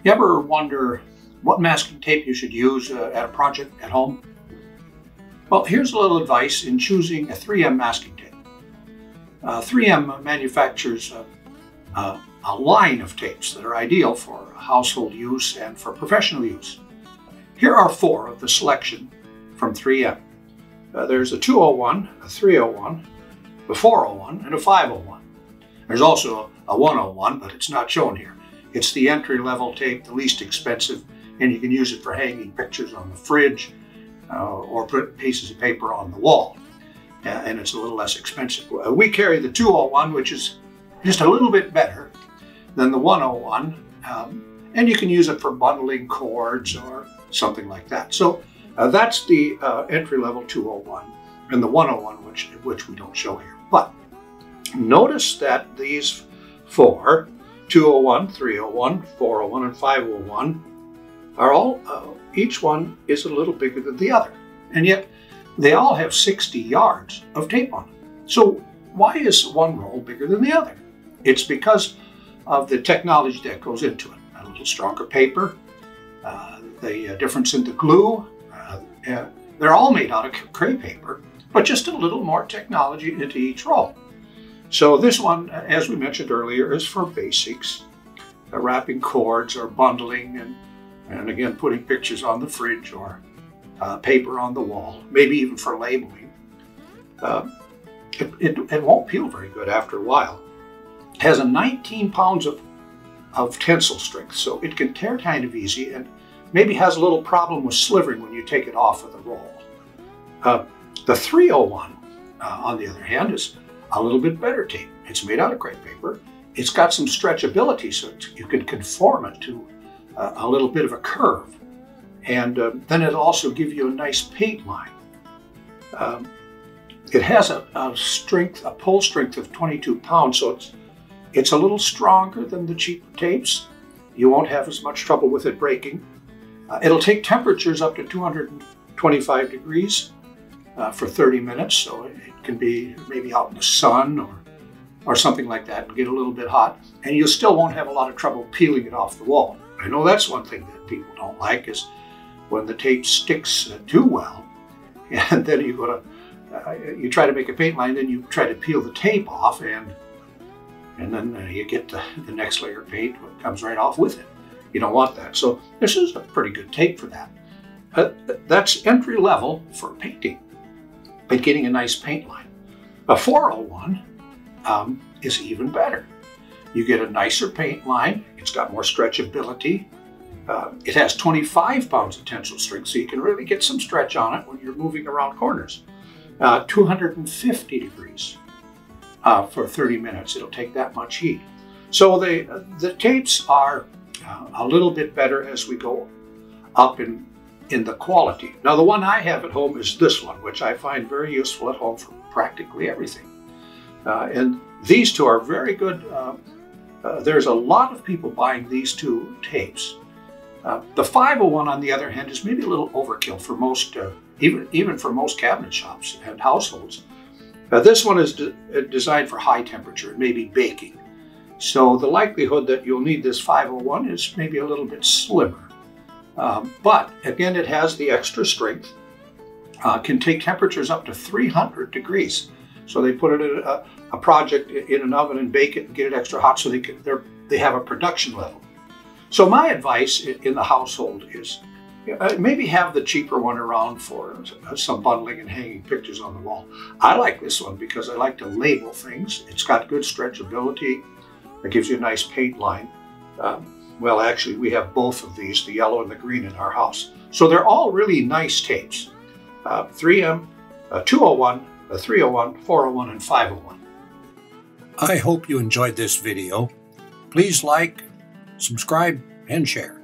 You ever wonder what masking tape you should use at a project at home? Well, here's a little advice in choosing a 3M masking tape. 3M manufactures a line of tapes that are ideal for household use and for professional use. Here are 4 of the selection from 3M. There's a 201, a 301, a 401, and a 501. There's also a 101, but it's not shown here. It's the entry-level tape, the least expensive, and you can use it for hanging pictures on the fridge or put pieces of paper on the wall. And it's a little less expensive. We carry the 201, which is just a little bit better than the 101, and you can use it for bundling cords or something like that. So that's the entry-level 201, and the 101, which we don't show here. But notice that these 4, 201, 301, 401, and 501, are all, each one is a little bigger than the other. And yet, they all have 60 yards of tape on them. So why is one roll bigger than the other? It's because of the technology that goes into it. A little stronger paper, the difference in the glue. They're all made out of crepe paper, but just a little more technology into each roll. So this one, as we mentioned earlier, is for basics, wrapping cords or bundling, and again, putting pictures on the fridge or paper on the wall, maybe even for labeling. It won't peel very good after a while. It has a 19 pounds of tensile strength, so it can tear kind of easy, and maybe has a little problem with slivering when you take it off of the roll. The 301, on the other hand, is a little bit better tape. It's made out of crepe paper. It's got some stretchability, so you can conform it to a little bit of a curve. And then it'll also give you a nice paint line. It has a pull strength of 22 pounds, so it's a little stronger than the cheaper tapes. You won't have as much trouble with it breaking. It'll take temperatures up to 225 degrees for 30 minutes, so it can be maybe out in the sun or something like that and get a little bit hot, and you still won't have a lot of trouble peeling it off the wall. I know that's one thing that people don't like, is when the tape sticks too well, and then you try to make a paint line, then you try to peel the tape off, and then you get the next layer of paint that comes right off with it. You don't want that. So this is a pretty good tape for that. That's entry level for painting and getting a nice paint line. A 401 is even better. You get a nicer paint line. It's got more stretchability. It has 25 pounds of tensile strength, so you can really get some stretch on it when you're moving around corners. 250 degrees for 30 minutes. It'll take that much heat. So the tapes are a little bit better as we go up in the quality. Now, the one I have at home is this one, which I find very useful at home for practically everything. And these two are very good. There's a lot of people buying these 2 tapes. The 501, on the other hand, is maybe a little overkill for most, even for most cabinet shops and households. This one is designed for high temperature and maybe baking. So the likelihood that you'll need this 501 is maybe a little bit slimmer. But again, it has the extra strength, can take temperatures up to 300 degrees. So they put it in a project in an oven and bake it and get it extra hot so they have a production level. So my advice in the household is maybe have the cheaper one around for some bundling and hanging pictures on the wall. I like this one because I like to label things. It's got good stretchability. It gives you a nice paint line. Well, actually, we have both of these, the yellow and the green, in our house. So they're all really nice tapes. 3M, 201, 301, 401, and 501. I hope you enjoyed this video. Please like, subscribe, and share.